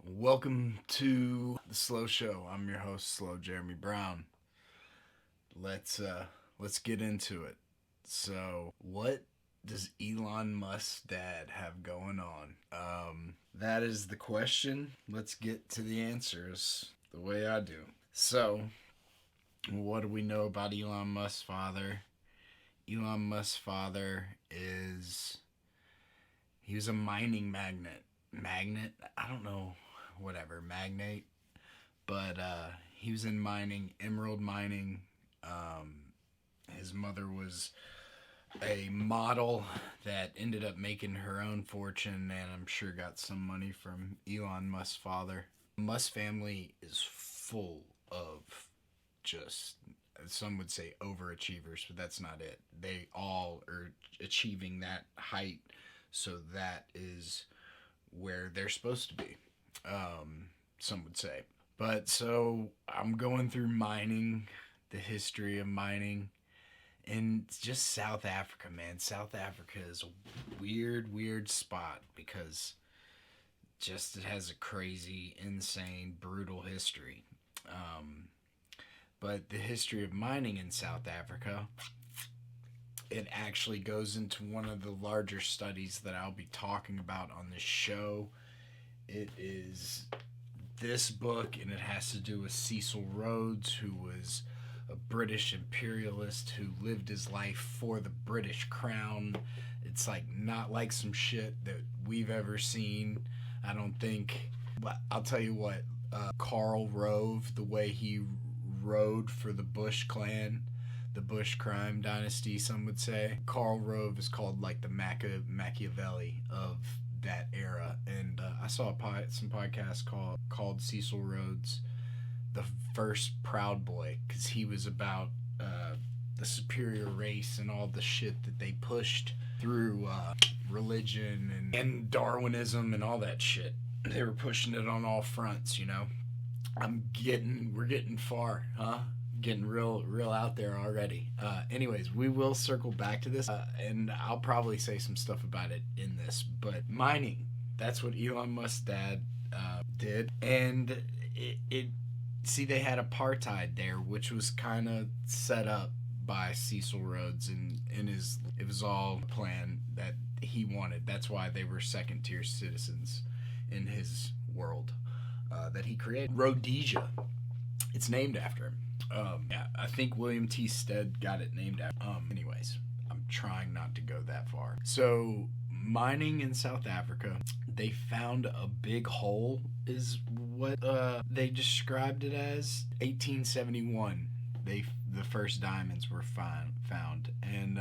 Welcome to the Slow Show. I'm your host, Slow Jeremy Brown. Let's get into it. So, what does Elon Musk's dad have going on? That is the question. Let's get to the answers the way I do. So, what do we know about Elon Musk's father? Elon Musk's father is he was a mining magnate. I don't know, whatever, magnate. But he was in mining, emerald mining. His mother was a model that ended up making her own fortune, and I'm sure got some money from Elon Musk's father. Musk family is full of just, some would say overachievers, but that's not it. They all are achieving that height, so that is where they're supposed to be, some would say. But so I'm going through mining, the history of mining, and just South Africa, man. South Africa is a weird spot because just it has a crazy, insane, brutal history. But the history of mining in South Africa, it actually goes into one of the larger studies that I'll be talking about on this show. It is this book, and it has to do with Cecil Rhodes, who was a British imperialist who lived his life for the British crown. It's like not like some shit that we've ever seen, I don't think. But I'll tell you what, Karl Rove, the way he rode for the Bush clan, the Bush crime dynasty, some would say. Karl Rove is called like the Machiavelli of that era. And I saw some podcast called Cecil Rhodes, the first Proud Boy, because he was about the superior race and all the shit that they pushed through religion and Darwinism and all that shit. They were pushing it on all fronts, you know. We're getting far, huh? Getting real out there already. Anyways, we will circle back to this, and I'll probably say some stuff about it in this. But mining, that's what Elon Musk's dad did, and see, they had apartheid there, which was kind of set up by Cecil Rhodes, and it was all a plan that he wanted. That's why they were second tier citizens in his world that he created. Rhodesia, it's named after him. Yeah, I think William T. Stead got it named after. Anyways, I'm trying not to go that far. So, mining in South Africa, they found a big hole, is what they described it as. 1871, the first diamonds were found, and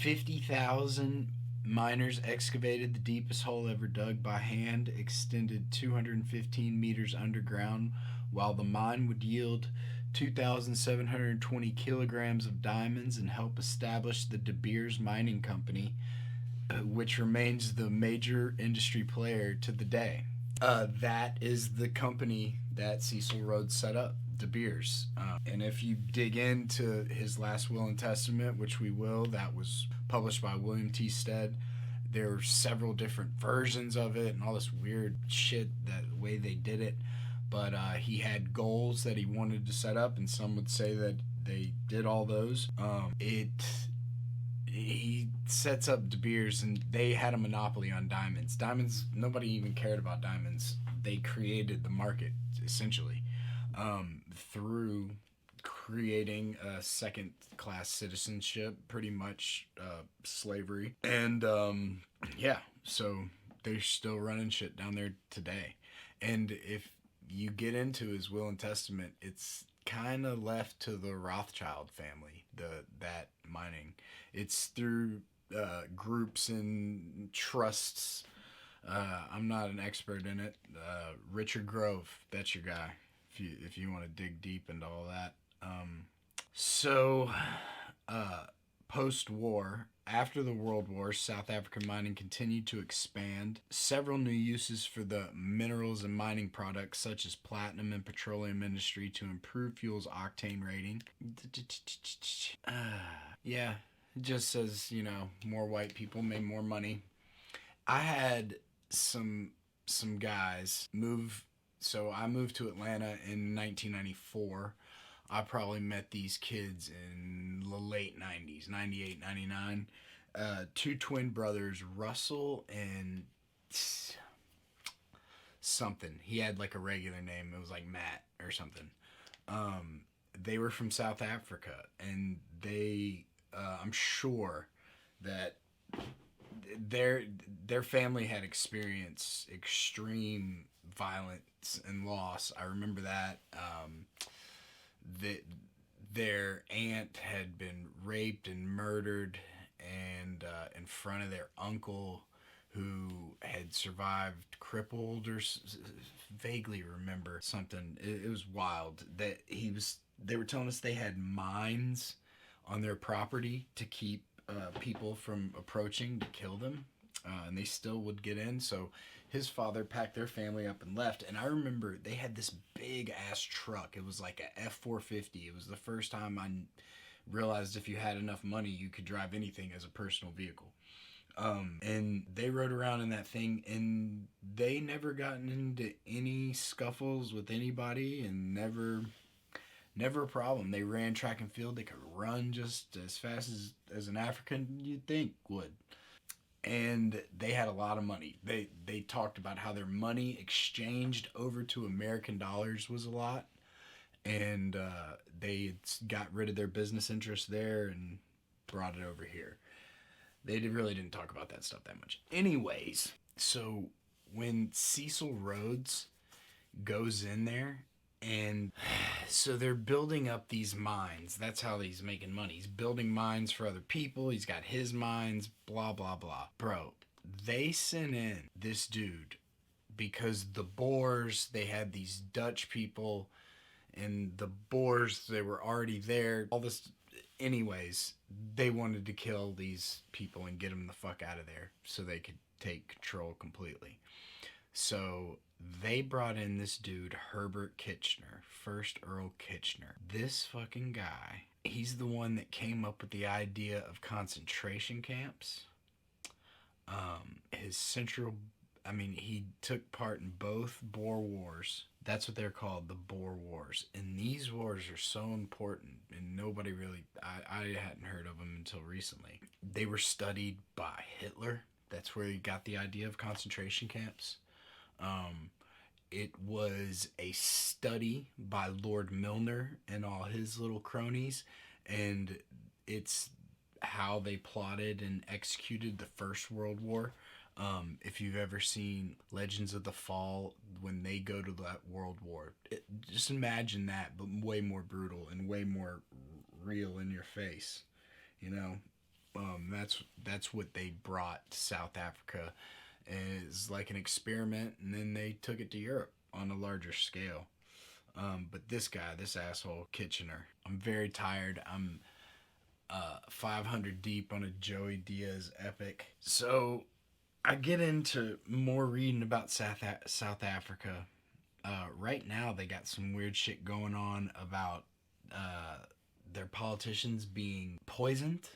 50,000 miners excavated the deepest hole ever dug by hand, extended 215 meters underground, while the mine would yield 2,720 kilograms of diamonds and help establish the De Beers Mining Company, which remains the major industry player to the day. That is the company that Cecil Rhodes set up, De Beers. And if you dig into his last will and testament, which we will, that was published by William T. Stead, there were several different versions of it and all this weird shit, that way they did it. But he had goals that he wanted to set up, and some would say that they did all those. He sets up De Beers, and they had a monopoly on diamonds. Diamonds, nobody even cared about diamonds. They created the market, essentially, through creating a second-class citizenship, pretty much slavery. And, yeah, so they're still running shit down there today. And if you get into his will and testament, it's kind of left to the Rothschild family, that mining. It's through groups and trusts. I'm not an expert in it. Richard Grove, that's your guy, if you want to dig deep into all that. Post-war, after the World War, South African mining continued to expand. Several new uses for the minerals and mining products, such as platinum and petroleum industry, to improve fuel's octane rating. Yeah, it just says, more white people made more money. I had some some guys move. So I moved to Atlanta in 1994. I probably met these kids in the late 90s, 98, 99. Two twin brothers, Russell and something. He had like a regular name. It was like Matt or something. Um, they were from South Africa, and I'm sure that their their family had experienced extreme violence and loss. I remember that. That their aunt had been raped and murdered, and in front of their uncle, who had survived crippled, or vaguely remember something. It was wild that he was. They were telling us they had mines on their property to keep people from approaching to kill them, and they still would get in. So his father packed their family up and left. And I remember they had this big ass truck. It was like a F-450. It was the first time I realized if you had enough money, you could drive anything as a personal vehicle. And they rode around in that thing, and they never gotten into any scuffles with anybody, and never a problem. They ran track and field. They could run just as fast as an African you'd think would. And they had a lot of money. They talked about how their money exchanged over to American dollars was a lot, and they got rid of their business interests there and brought it over here. They really didn't talk about that stuff that much. Anyways, so when Cecil Rhodes goes in there, and so they're building up these mines. That's how he's making money. He's building mines for other people. He's got his mines, blah, blah, blah. Bro, they sent in this dude because the Boers, they had these Dutch people, and the Boers, they were already there. All this, anyways, they wanted to kill these people and get them the fuck out of there so they could take control completely. So they brought in this dude, Herbert Kitchener, first Earl Kitchener. This fucking guy, he's the one that came up with the idea of concentration camps. He took part in both Boer Wars. That's what they're called, the Boer Wars. And these wars are so important, and nobody really, I hadn't heard of them until recently. They were studied by Hitler. That's where he got the idea of concentration camps. It was a study by Lord Milner and all his little cronies, and it's how they plotted and executed the First World War. If you've ever seen Legends of the Fall, when they go to that World War, just imagine that, but way more brutal and way more real in your face. You know, that's what they brought to South Africa. Is like an experiment, and then they took it to Europe on a larger scale. But this guy, this asshole Kitchener, I'm very tired. I'm 500 deep on a Joey Diaz epic. So I get into more reading about South Africa. Right now, they got some weird shit going on about their politicians being poisoned.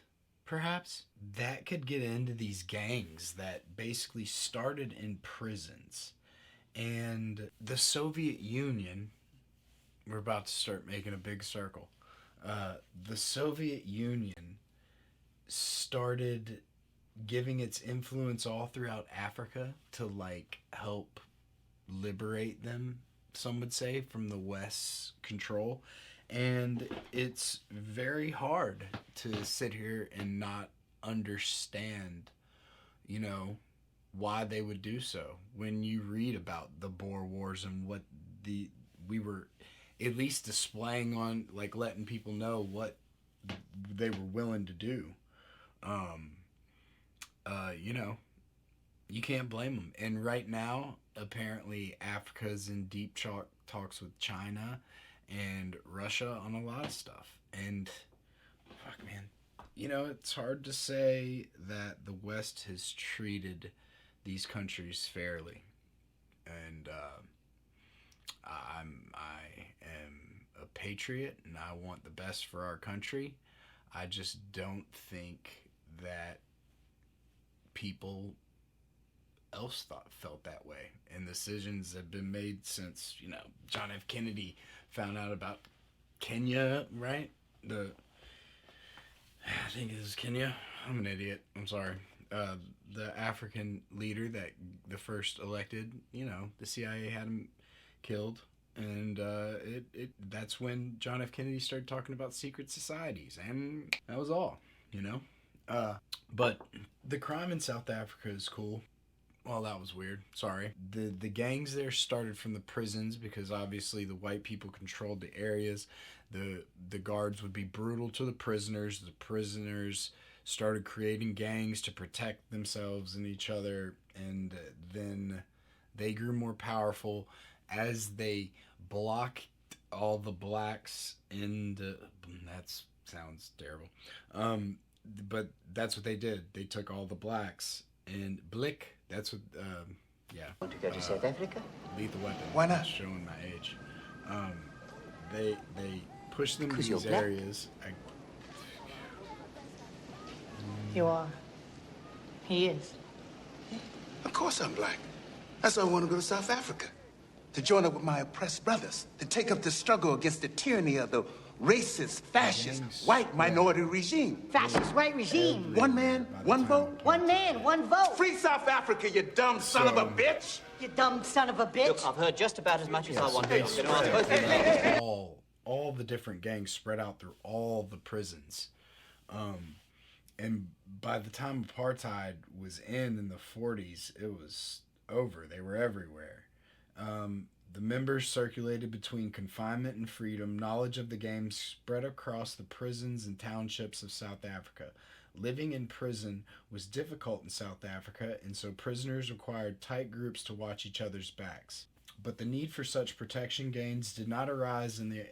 Perhaps that could get into these gangs that basically started in prisons. And the Soviet Union, we're about to start making a big circle. The Soviet Union started giving its influence all throughout Africa to like help liberate them, some would say, from the West's control. And it's very hard to sit here and not understand, why they would do so. When you read about the Boer Wars and what we were at least displaying on, like letting people know what they were willing to do. You can't blame them. And right now, apparently, Africa's in deep talks with China and Russia on a lot of stuff. And fuck, man, it's hard to say that the West has treated these countries fairly. And I am a patriot, and I want the best for our country. I just don't think that people else felt that way. And decisions have been made since, John F. Kennedy found out about Kenya, right? I think it was Kenya. I'm an idiot. I'm sorry. The African leader that the first elected, the CIA had him killed. And that's when John F. Kennedy started talking about secret societies. And that was all, But the crime in South Africa is cool. Well, that was weird. Sorry. The gangs there started from the prisons because obviously the white people controlled the areas. The guards would be brutal to the prisoners. The prisoners started creating gangs to protect themselves and each other. And then they grew more powerful as they blocked all the blacks in the... That sounds terrible. But that's what they did. They took all the blacks and Blick. That's what, yeah. Want to go to South Africa? Lethal Weapon. Why not? Showing my age. They pushed them to these areas. You are. He is. Of course I'm black. That's why I want to go to South Africa. To join up with my oppressed brothers. To take up the struggle against the tyranny of the racist, fascist, white minority regime. Fascist white regime. One man, one vote? One man, one vote. Free South Africa, you dumb son of a bitch! You dumb son of a bitch. Look, I've heard just about as much as I want to. I'm going to ask both of you. All the different gangs spread out through all the prisons. And by the time apartheid was in the 40s, it was over. They were everywhere. The members circulated between confinement and freedom. Knowledge of the game spread across the prisons and townships of South Africa. Living in prison was difficult in South Africa, and so prisoners required tight groups to watch each other's backs. But the need for such protection gains did not arise in the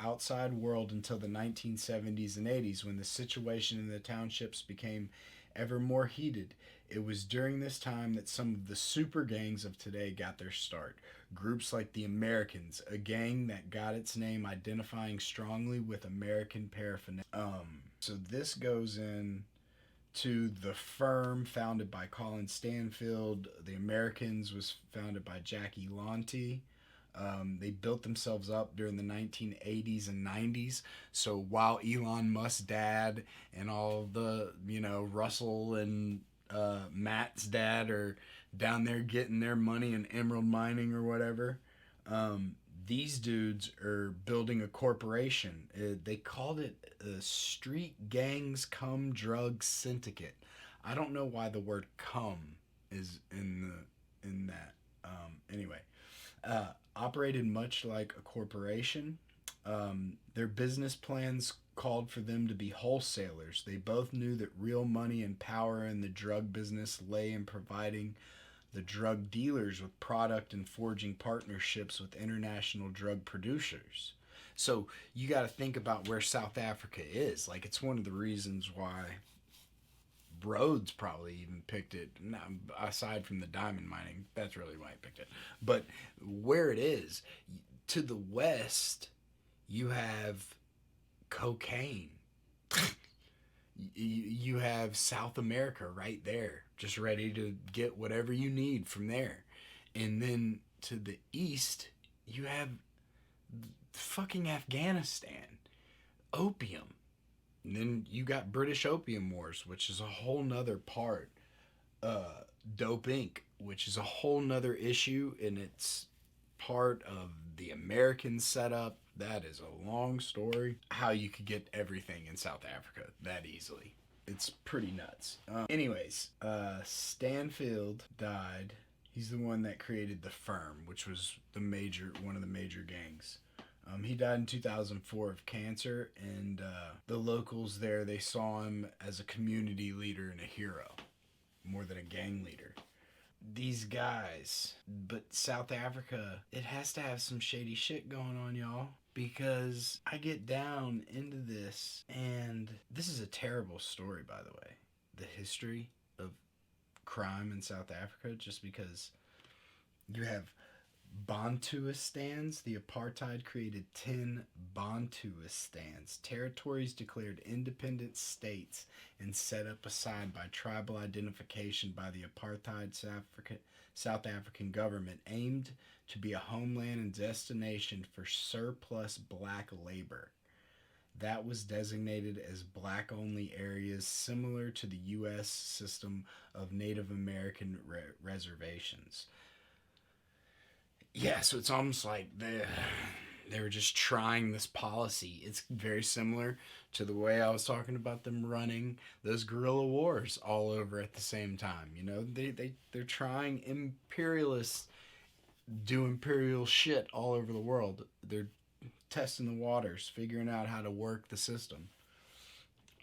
outside world until the 1970s and 80s, when the situation in the townships became ever more heated. It was during this time that some of the super gangs of today got their start. Groups like the Americans, a gang that got its name identifying strongly with American paraphernalia. So this goes in to the Firm, founded by Colin Stanfield. The Americans was founded by Jackie Lonte. They built themselves up during the 1980s and 90s. So while Elon Musk's dad and all the, Russell and Matt's dad are down there getting their money in emerald mining or whatever, these dudes are building a corporation. They called it a Street Gangs Cum Drug Syndicate. I don't know why the word cum is in that. Anyway, operated much like a corporation. Their business plans called for them to be wholesalers. They both knew that real money and power in the drug business lay in providing the drug dealers with product and forging partnerships with international drug producers. So you got to think about where South Africa is. Like, it's one of the reasons why Rhodes probably even picked it. Now, aside from the diamond mining, that's really why he picked it. But where it is, to the west, you have cocaine. You have South America right there, just ready to get whatever you need from there. And then to the east, you have fucking Afghanistan, opium. And then you got British Opium Wars, which is a whole nother part. Dope Inc., which is a whole nother issue, and it's part of the American setup. That is a long story. How you could get everything in South Africa that easily. It's pretty nuts. Anyways, Stanfield died. He's the one that created the Firm, which was one of the major gangs. He died in 2004 of cancer, and the locals there, they saw him as a community leader and a hero, more than a gang leader. These guys, but South Africa, it has to have some shady shit going on, y'all, because I get down into this, and this is a terrible story, by the way, the history of crime in South Africa, just because you have Bantuistans. The apartheid created 10 Bantuistans, territories declared independent states and set up aside by tribal identification by the apartheid South African government, aimed to be a homeland and destination for surplus black labor. That was designated as black-only areas, similar to the U.S. system of Native American reservations. Yeah, so it's almost like they were just trying this policy. It's very similar to the way I was talking about them running those guerrilla wars all over at the same time. You know, they're trying imperialists do imperial shit all over the world. They're testing the waters, figuring out how to work the system.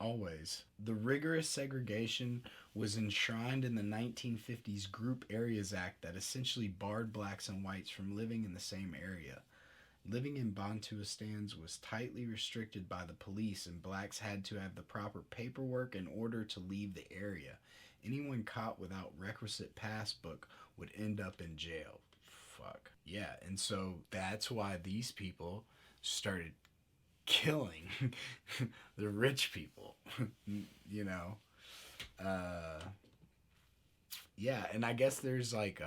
Always. The rigorous segregation was enshrined in the 1950s Group Areas Act that essentially barred blacks and whites from living in the same area. Living in Bantuistans was tightly restricted by the police, and blacks had to have the proper paperwork in order to leave the area. Anyone caught without requisite passbook would end up in jail. Fuck. Yeah, and so that's why these people started killing the rich people, you know. Yeah, and I guess there's like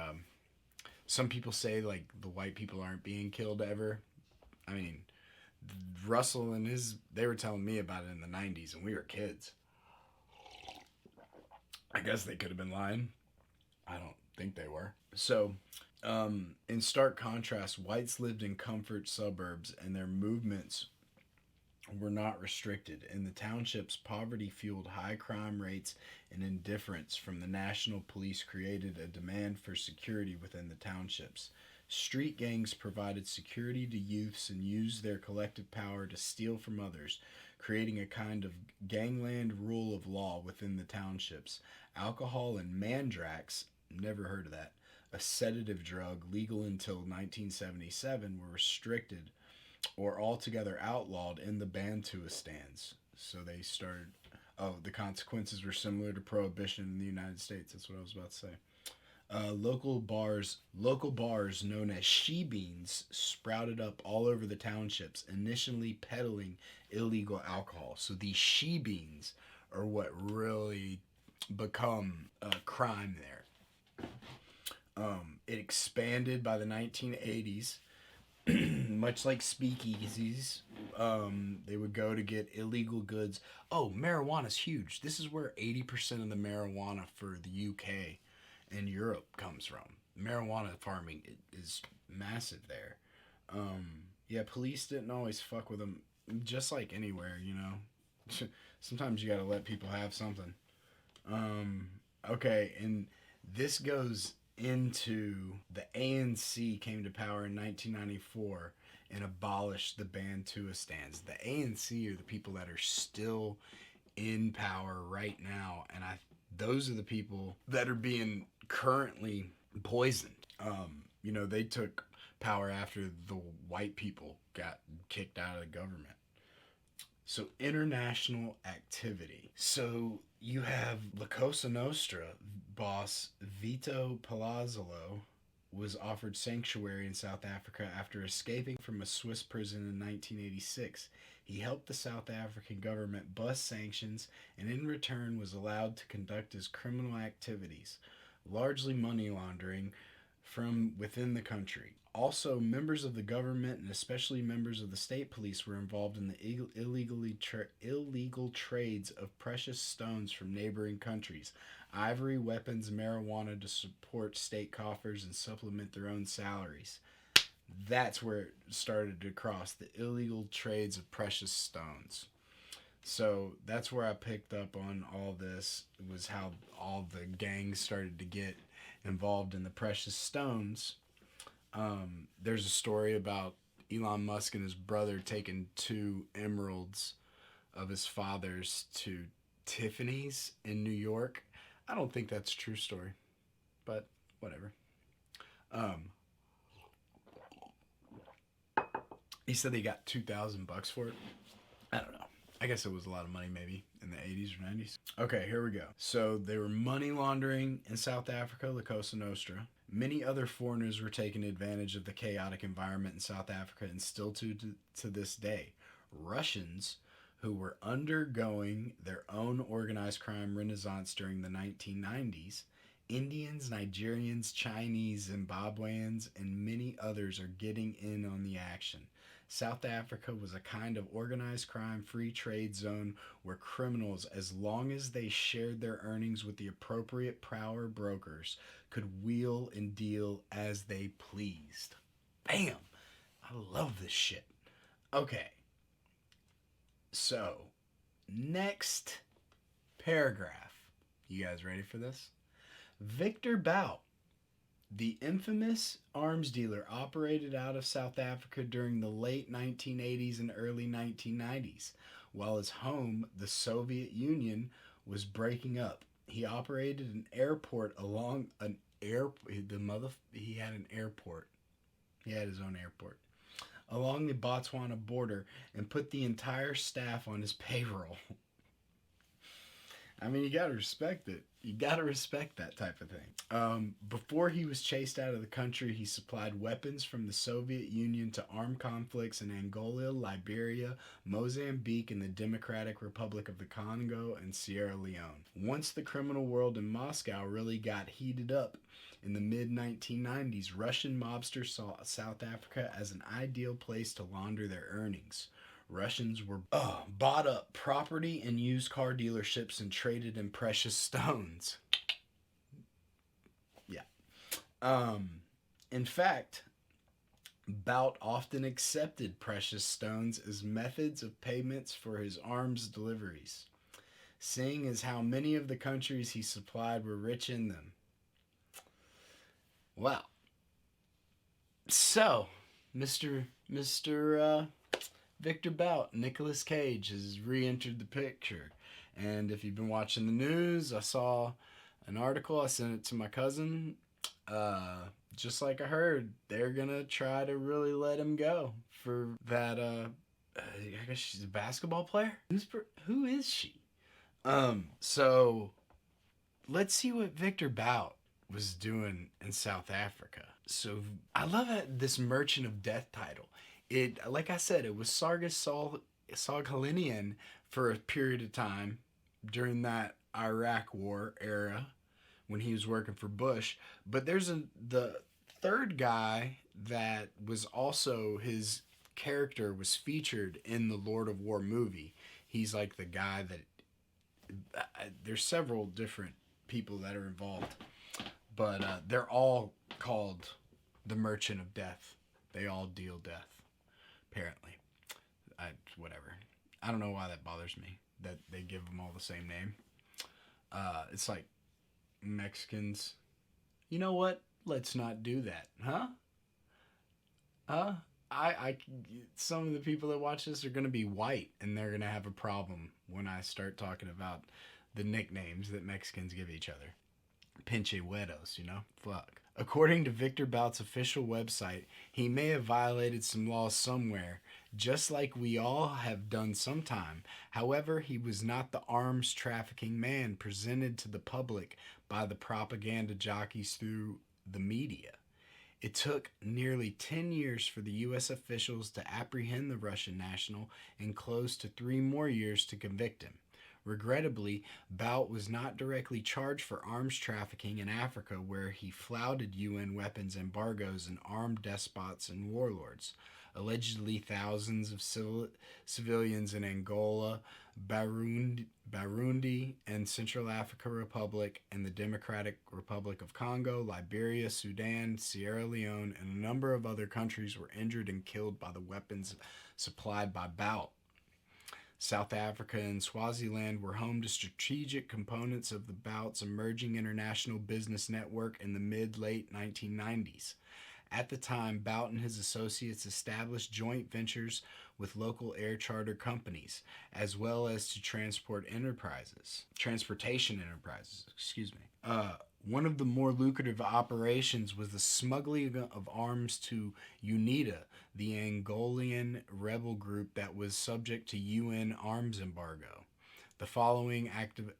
some people say like the white people aren't being killed ever. I mean, Russell and they were telling me about it in the 90s and we were kids. I guess they could have been lying. I don't think they were. So in stark contrast, whites lived in comfort suburbs and their movements were not restricted. In the townships, poverty fueled high crime rates, and indifference from the national police created a demand for security within the townships. Street gangs provided security to youths and used their collective power to steal from others, creating a kind of gangland rule of law within the townships. Alcohol and mandrax, never heard of that, a sedative drug legal until 1977, were restricted or altogether outlawed in the Bantuistans. So they started, the consequences were similar to prohibition in the United States. That's what I was about to say. Local bars known as she-beans sprouted up all over the townships, initially peddling illegal alcohol. So these she-beans are what really become a crime there. It expanded by the 1980s. Much like speakeasies, they would go to get illegal goods. Oh, marijuana's huge. This is where 80% of the marijuana for the UK and Europe comes from. Marijuana farming is massive there. Yeah, police didn't always fuck with them, just like anywhere, you know. Sometimes you gotta let people have something. Okay, and this goes into the ANC came to power in 1994 and abolished the Bantuistans. The ANC are the people that are still in power right now, and those are the people that are being currently poisoned. You know, they took power after the white people got kicked out of the government. So international activity. So you have La Cosa Nostra boss Vito Palazzolo was offered sanctuary in South Africa after escaping from a Swiss prison in 1986. He helped the South African government bust sanctions and in return was allowed to conduct his criminal activities, largely money laundering, from within the country. Also, members of the government and especially members of the state police were involved in the illegal trades of precious stones from neighboring countries, ivory, weapons, marijuana to support state coffers and supplement their own salaries. That's where it started to cross, the illegal trades of precious stones. So that's where I picked up on all this, was how all the gangs started to get involved in the precious stones. There's a story about Elon Musk and his brother taking 2 emeralds of his father's to Tiffany's in New York. I don't think that's a true story, but whatever. He said they got $2,000 for it. I don't know. I guess it was a lot of money maybe in the 80s or 90s. Okay, here we go. So they were money laundering in South Africa, La Cosa Nostra, Many other foreigners were taking advantage of the chaotic environment in South Africa, and still to this day. Russians, who were undergoing their own organized crime renaissance during the 1990s, Indians, Nigerians, Chinese, Zimbabweans, and many others are getting in on the action. South Africa was a kind of organized crime free trade zone where criminals, as long as they shared their earnings with the appropriate power brokers, could wheel and deal as they pleased. Bam! I love this shit. Okay. So, next paragraph. You guys ready for this? Viktor Bout, the infamous arms dealer, operated out of South Africa during the late 1980s and early 1990s, while his home, the Soviet Union, was breaking up. He operated an airport along an he had an airport. He had his own airport along the Botswana border and put the entire staff on his payroll. I mean, you gotta respect it. You gotta respect that type of thing. Before he was chased out of the country, he supplied weapons from the Soviet Union to armed conflicts in Angola, Liberia, Mozambique, and the Democratic Republic of the Congo, and Sierra Leone. Once the criminal world in Moscow really got heated up in the mid-1990s, Russian mobsters saw South Africa as an ideal place to launder their earnings. Russians were bought up property and used car dealerships and traded in precious stones. Yeah. In fact, Bout often accepted precious stones as methods of payments for his arms deliveries, seeing as how many of the countries he supplied were rich in them. Wow. So, Mr. Viktor Bout, Nicolas Cage, has re-entered the picture. And if you've been watching the news, I saw an article, I sent it to my cousin. Just like I heard, they're gonna try to really let him go for that, I guess she's a basketball player? Who is she? So, let's see what Viktor Bout was doing in South Africa. So, I love this Merchant of Death title. It, like I said, it was Colin for a period of time during that Iraq War era when he was working for Bush. But there's the third guy that was also, his character was featured in the Lord of War movie. He's like the guy that, there's several different people that are involved, but they're all called the Merchant of Death. They all deal death. Apparently. Whatever. I don't know why that bothers me, that they give them all the same name. It's like Mexicans. You know what? Let's not do that. Huh? Some of the people that watch this are going to be white, and they're going to have a problem when I start talking about the nicknames that Mexicans give each other. Pinche hueros, you know? Fuck. According to Viktor Bout's official website, he may have violated some laws somewhere, just like we all have done sometime. However, he was not the arms trafficking man presented to the public by the propaganda jockeys through the media. It took nearly 10 years for the U.S. officials to apprehend the Russian national and close to 3 more years to convict him. Regrettably, Bout was not directly charged for arms trafficking in Africa, where he flouted UN weapons embargoes and armed despots and warlords. Allegedly, thousands of civilians in Angola, Burundi, and Central African Republic, and the Democratic Republic of Congo, Liberia, Sudan, Sierra Leone, and a number of other countries were injured and killed by the weapons supplied by Bout. South Africa and Swaziland were home to strategic components of the Bout's emerging international business network in the mid-late 1990s. At the time, Bout and his associates established joint ventures with local air charter companies, as well as to transportation enterprises. One of the more lucrative operations was the smuggling of arms to UNITA, the Angolan rebel group that was subject to UN arms embargo. The following active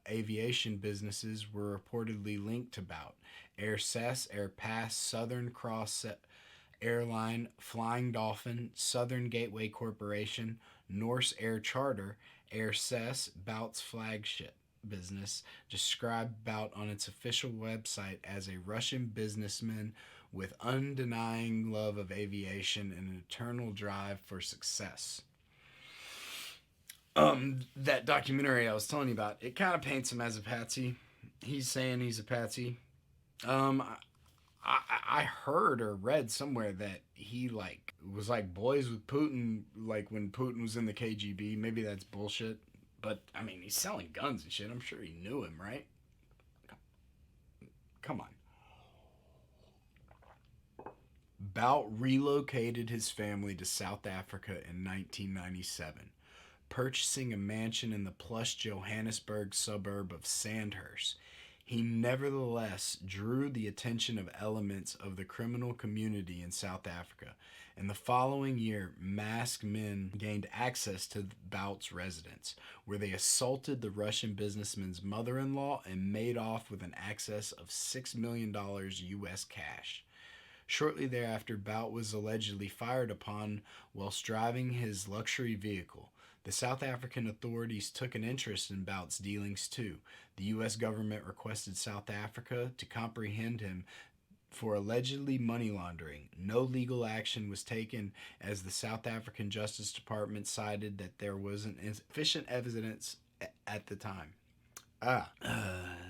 aviation businesses were reportedly linked to Bout: Air Cess, Air Pass, Southern Cross Airline, Flying Dolphin, Southern Gateway Corporation, Norse Air Charter. Air Cess, Bout's flagship business, described Bout on its official website as a Russian businessman with undenying love of aviation and an eternal drive for success. That documentary I was telling you about, it kind of paints him as a patsy. He's saying he's a patsy. I heard or read somewhere that he was boys with Putin, when Putin was in the KGB. Maybe that's bullshit, but I mean, he's selling guns and shit. I'm sure he knew him, right? Come on. Bout relocated his family to South Africa in 1997, purchasing a mansion in the plush Johannesburg suburb of Sandhurst. He nevertheless drew the attention of elements of the criminal community in South Africa. In the following year, masked men gained access to Bout's residence, where they assaulted the Russian businessman's mother-in-law and made off with an excess of $6 million U.S. cash. Shortly thereafter, Bout was allegedly fired upon whilst driving his luxury vehicle. The South African authorities took an interest in Bout's dealings too. The U.S. government requested South Africa to comprehend him for allegedly money laundering. No legal action was taken, as the South African Justice Department cited that there wasn't sufficient evidence at the time.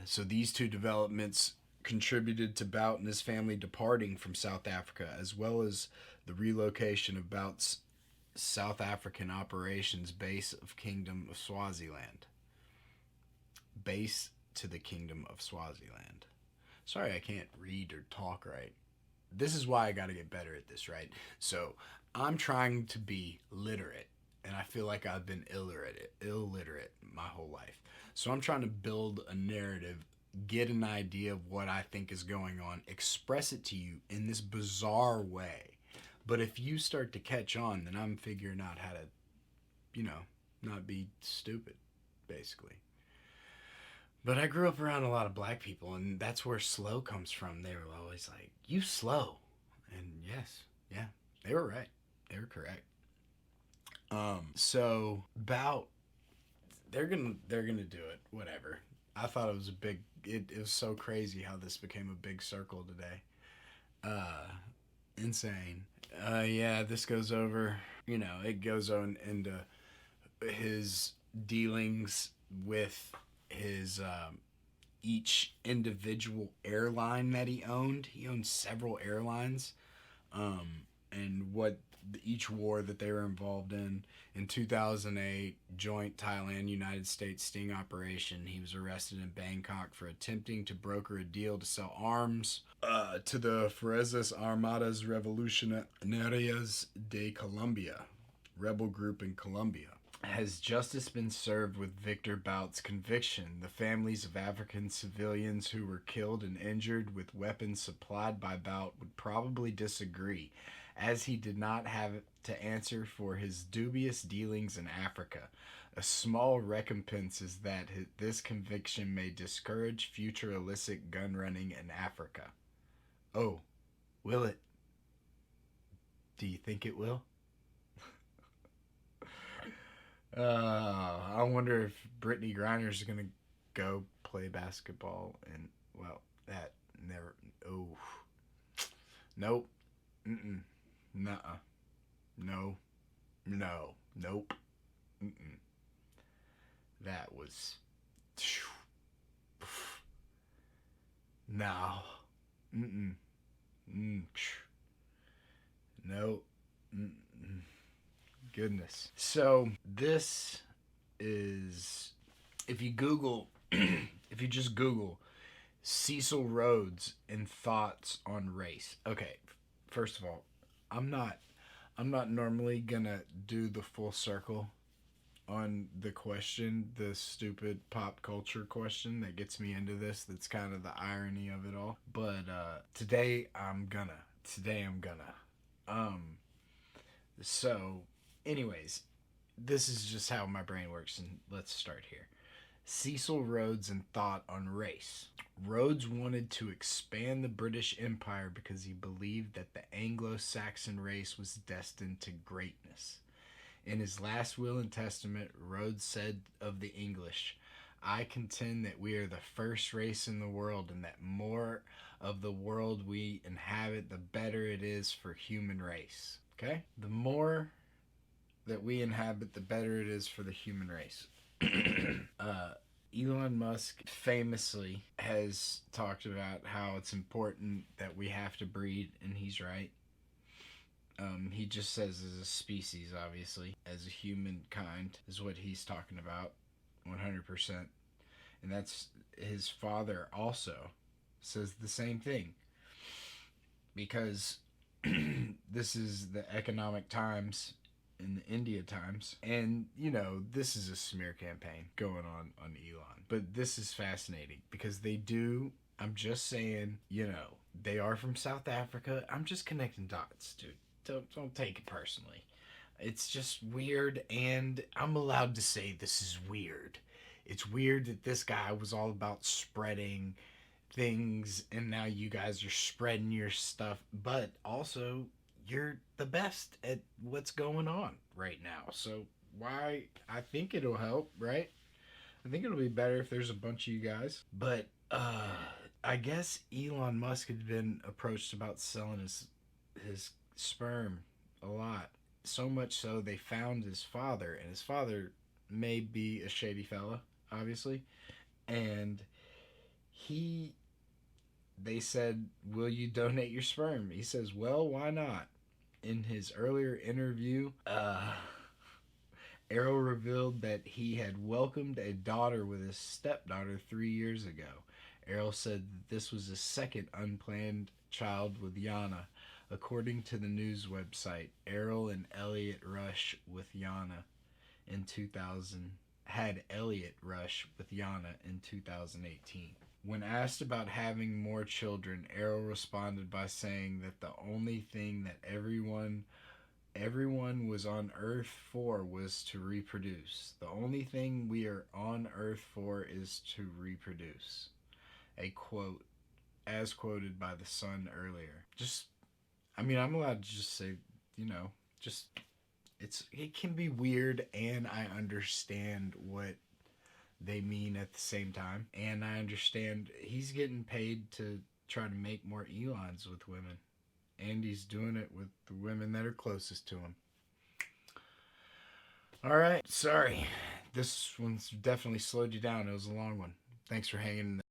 So these two developments contributed to Bout and his family departing from South Africa, as well as the relocation of Bout's South African operations base of Kingdom of Swaziland. Base to the Kingdom of Swaziland. Sorry, I can't read or talk right. This is why I got to get better at this, right? So I'm trying to be literate, and I feel like I've been illiterate my whole life. So I'm trying to build a narrative, get an idea of what I think is going on, express it to you in this bizarre way. But if you start to catch on, then I'm figuring out how to, not be stupid, basically. But I grew up around a lot of black people, and that's where slow comes from. They were always like, you slow. And yes, yeah, they were right. They were correct. So Bout, they're gonna do it, whatever. I thought it was it was so crazy how this became a big circle today. Insane. Yeah, this goes over, it goes on into his dealings with his each individual airline that he owned. He owned several airlines, and what each war that they were involved in. In 2008, joint Thailand-United States sting operation, he was arrested in Bangkok for attempting to broker a deal to sell arms to the Fuerzas Armadas Revolucionarias de Colombia, rebel group in Colombia. Has justice been served with Viktor Bout's conviction? The families of African civilians who were killed and injured with weapons supplied by Bout would probably disagree, as he did not have to answer for his dubious dealings in Africa. A small recompense is that this conviction may discourage future illicit gun running in Africa. Oh, will it? Do you think it will? I wonder if Brittney Griner is going to go play basketball and, well, that never, oh, nope, nuh-uh, no, nope, that was, no, no, goodness. So this is, if you just Google Cecil Rhodes and thoughts on race. Okay, first of all, I'm not normally gonna do the full circle on the question, the stupid pop culture question that gets me into this. That's kind of the irony of it all. But today I'm gonna. So anyways, this is just how my brain works, and let's start here. Cecil Rhodes and thought on race. Rhodes wanted to expand the British Empire because he believed that the Anglo-Saxon race was destined to greatness. In his last will and testament, Rhodes said of the English, "I contend that we are the first race in the world, and that more of the world we inhabit, the better it is for human race." Okay? The more that we inhabit, the better it is for the human race. Elon Musk famously has talked about how it's important that we have to breed, and he's right. He just says as a species, obviously, as a humankind is what he's talking about, 100%. And that's his father also says the same thing, because this is the economic times in the India times, and you know, this is a smear campaign going on Elon, but this is fascinating because they do, I'm just saying, you know, they are from South Africa. I'm just connecting dots, dude. Don't take it personally. It's just weird, and I'm allowed to say this is weird. It's weird that this guy was all about spreading things, and now you guys are spreading your stuff, but also you're the best at what's going on right now. So why? I think it'll help, right? I think it'll be better if there's a bunch of you guys. But I guess Elon Musk had been approached about selling his sperm a lot. So much so they found his father, and his father may be a shady fella, obviously. And they said, "Will you donate your sperm?" He says, "Well, why not?" In his earlier interview, Errol revealed that he had welcomed a daughter with his stepdaughter 3 years ago. Errol said that this was his second unplanned child with Yana. According to the news website, Errol and Elliot Rush with Yana in 2000 had Elliot Rush with Yana in 2018. When asked about having more children, Errol responded by saying that the only thing that everyone was on Earth for was to reproduce. The only thing we are on Earth for is to reproduce. A quote, as quoted by The Sun earlier. I'm allowed to just say, you know, it can be weird, and I understand what they mean at the same time. And I understand he's getting paid to try to make more Elons with women. And he's doing it with the women that are closest to him. Alright, sorry. This one's definitely slowed you down. It was a long one. Thanks for hanging in there.